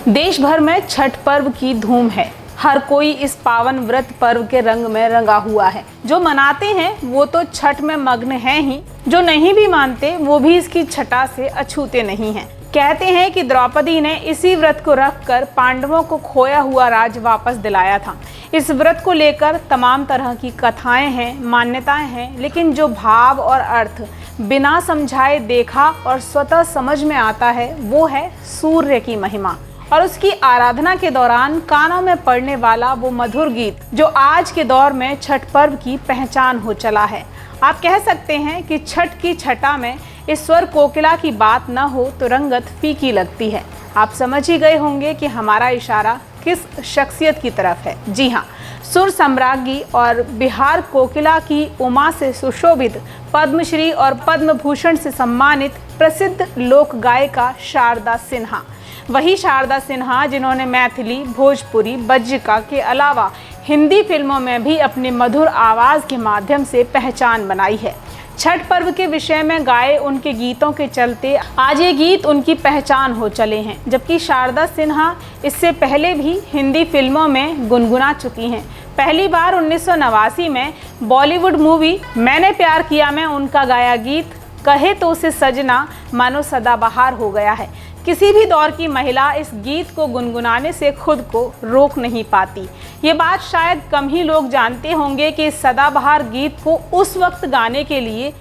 देश भर में छठ पर्व की धूम है। हर कोई इस पावन व्रत पर्व के रंग में रंगा हुआ है। जो मनाते हैं वो तो छठ में मग्न हैं ही, जो नहीं भी मानते वो भी इसकी छटा से अछूते नहीं हैं। कहते हैं कि द्रौपदी ने इसी व्रत को रखकर पांडवों को खोया हुआ राज वापस दिलाया था। इस व्रत को लेकर तमाम तरह की कथाएं हैं, मान्यताएं हैं, लेकिन जो भाव और अर्थ बिना समझाए देखा और स्वतः समझ में आता है वो है सूर्य की महिमा और उसकी आराधना के दौरान कानों में पड़ने वाला वो मधुर गीत जो आज के दौर में छठ पर्व की पहचान हो चला है। आप कह सकते हैं कि छठ की छटा में इस स्वर कोकिला की बात न हो तो रंगत फीकी लगती है। आप समझ ही गए होंगे कि हमारा इशारा किस शख्सियत की तरफ है। जी हाँ, सुर सम्राज्ञी और बिहार कोकिला की उमा से सुशोभित, पद्मश्री और पद्म भूषण से सम्मानित प्रसिद्ध लोक गायिका शारदा सिन्हा। वही शारदा सिन्हा जिन्होंने मैथिली, भोजपुरी, बज्जिका के अलावा हिंदी फिल्मों में भी अपनी मधुर आवाज़ के माध्यम से पहचान बनाई है। छठ पर्व के विषय में गाए उनके गीतों के चलते आज ये गीत उनकी पहचान हो चले हैं, जबकि शारदा सिन्हा इससे पहले भी हिंदी फिल्मों में गुनगुना चुकी हैं। पहली बार 1989 में बॉलीवुड मूवी मैंने प्यार किया में उनका गाया गीत कहे तो उसे सजना मानो सदाबहार हो गया है। किसी भी दौर की महिला इस गीत को गुनगुनाने से खुद को रोक नहीं पाती। ये बात शायद कम ही लोग जानते होंगे कि इस सदाबहार गीत को उस वक्त गाने के लिए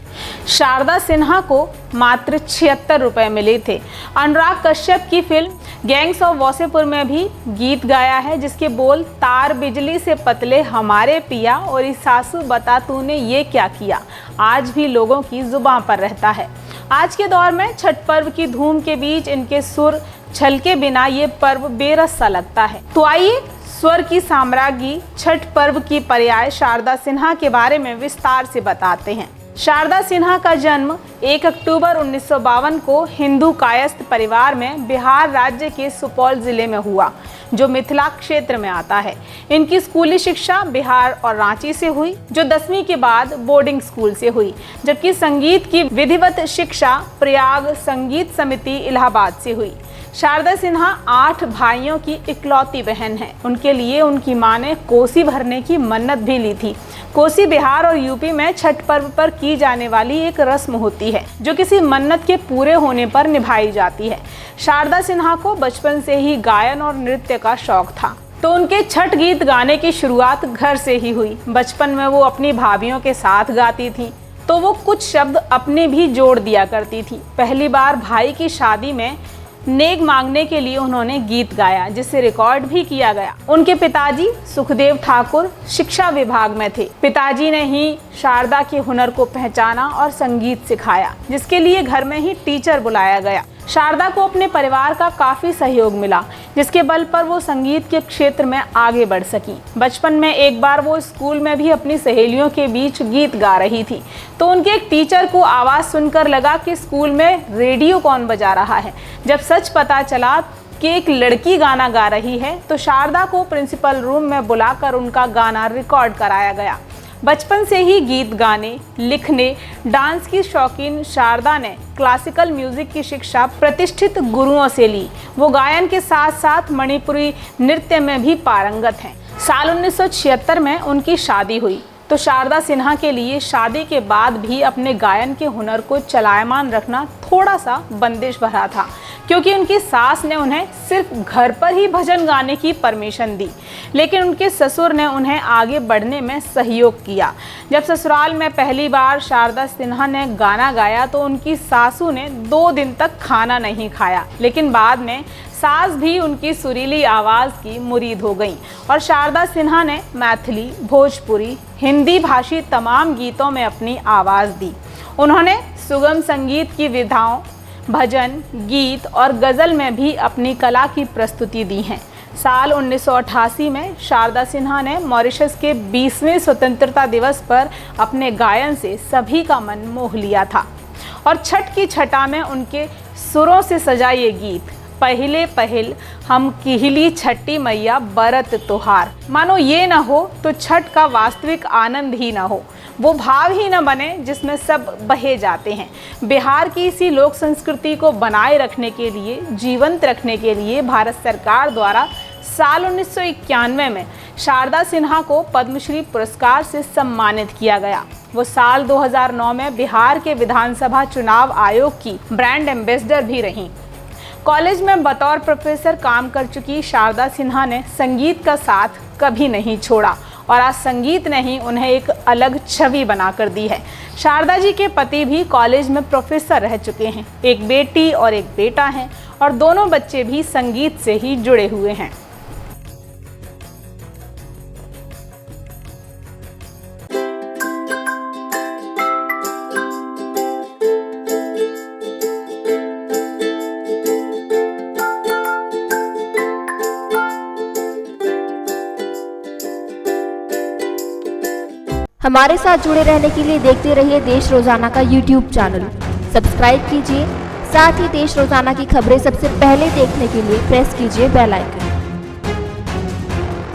शारदा सिन्हा को मात्र 76 रुपये मिले थे। अनुराग कश्यप की फिल्म गैंग्स ऑफ वासेपुर में भी गीत गाया है, जिसके बोल तार बिजली से पतले हमारे पिया और इस सासू बता तूने ये क्या किया आज भी लोगों की जुबां पर रहता है। आज के दौर में छठ पर्व की धूम के बीच इनके सुर छलके बिना ये पर्व बेरस सा लगता है। तो आइए स्वर की साम्राज्ञी छठ पर्व की पर्याय शारदा सिन्हा के बारे में विस्तार से बताते हैं। शारदा सिन्हा का जन्म 1 अक्टूबर 1952 को हिंदू कायस्थ परिवार में बिहार राज्य के सुपौल जिले में हुआ, जो मिथिला क्षेत्र में आता है। इनकी स्कूली शिक्षा बिहार और रांची से हुई, जो 10वीं के बाद बोर्डिंग स्कूल से हुई, जबकि संगीत की विधिवत शिक्षा प्रयाग संगीत समिति इलाहाबाद से हुई। शारदा सिन्हा 8 भाइयों की इकलौती बहन है। उनके लिए उनकी मां ने कोसी भरने की मन्नत भी ली थी। कोसी बिहार और यूपी में छठ पर्व पर की जाने वाली एक रस्म होती है जो किसी मन्नत के पूरे होने पर निभाई जाती है। शारदा सिन्हा को बचपन से ही गायन और नृत्य का शौक था, तो उनके छठ गीत गाने की शुरुआत घर से ही हुई। बचपन में वो अपनी भाभियों के साथ गाती थी, तो वो कुछ शब्द अपने भी जोड़ दिया करती थी। पहली बार भाई की शादी में नेक मांगने के लिए उन्होंने गीत गाया, जिसे रिकॉर्ड भी किया गया। उनके पिताजी सुखदेव ठाकुर शिक्षा विभाग में थे। पिताजी ने ही शारदा के हुनर को पहचाना और संगीत सिखाया, जिसके लिए घर में ही टीचर बुलाया गया। शारदा को अपने परिवार का काफ़ी सहयोग मिला, जिसके बल पर वो संगीत के क्षेत्र में आगे बढ़ सकी। बचपन में एक बार वो स्कूल में भी अपनी सहेलियों के बीच गीत गा रही थी, तो उनके एक टीचर को आवाज़ सुनकर लगा कि स्कूल में रेडियो कौन बजा रहा है। जब सच पता चला कि एक लड़की गाना गा रही है, तो शारदा को प्रिंसिपल रूम में बुलाकर उनका गाना रिकॉर्ड कराया गया। बचपन से ही गीत गाने, लिखने, डांस की शौकीन शारदा ने क्लासिकल म्यूजिक की शिक्षा प्रतिष्ठित गुरुओं से ली। वो गायन के साथ साथ मणिपुरी नृत्य में भी पारंगत हैं। साल 1976 में उनकी शादी हुई, तो शारदा सिन्हा के लिए शादी के बाद भी अपने गायन के हुनर को चलायमान रखना थोड़ा सा बंदिश भरा था, क्योंकि उनकी सास ने उन्हें सिर्फ घर पर ही भजन गाने की परमिशन दी, लेकिन उनके ससुर ने उन्हें आगे बढ़ने में सहयोग किया। जब ससुराल में पहली बार शारदा सिन्हा ने गाना गाया तो उनकी सासू ने 2 दिन तक खाना नहीं खाया, लेकिन बाद में सास भी उनकी सुरीली आवाज़ की मुरीद हो गई और शारदा सिन्हा ने मैथिली, भोजपुरी, हिंदी भाषी तमाम गीतों में अपनी आवाज़ दी। उन्होंने सुगम संगीत की विधाओं, भजन, गीत और गज़ल में भी अपनी कला की प्रस्तुति दी हैं। साल 1988 में शारदा सिन्हा ने मॉरिशस के 20वें स्वतंत्रता दिवस पर अपने गायन से सभी का मन मोह लिया था और छठ की छटा में उनके सुरों से सजा ये गीत पहिले पहिल हम किहली छठी मैया बरत तोहार, मानो ये न हो तो छठ का वास्तविक आनंद ही न हो। वो भाव ही न बने जिसमें सब बहे जाते हैं। बिहार की इसी लोक संस्कृति को बनाए रखने के लिए, जीवंत रखने के लिए भारत सरकार द्वारा साल 1991 में शारदा सिन्हा को पद्मश्री पुरस्कार से सम्मानित किया गया। वो साल 2009 में बिहार के विधानसभा चुनाव आयोग की ब्रांड एम्बेसडर भी रहीं। कॉलेज में बतौर प्रोफेसर काम कर चुकी शारदा सिन्हा ने संगीत का साथ कभी नहीं छोड़ा और आज संगीत ने ही उन्हें एक अलग छवि बनाकर दी है। शारदा जी के पति भी कॉलेज में प्रोफेसर रह चुके हैं। एक बेटी और एक बेटा है और दोनों बच्चे भी संगीत से ही जुड़े हुए हैं। हमारे साथ जुड़े रहने के लिए देखते रहिए देश रोजाना का YouTube चैनल। सब्सक्राइब कीजिए, साथ ही देश रोजाना की खबरें सबसे पहले देखने के लिए प्रेस कीजिए बेल आइकन।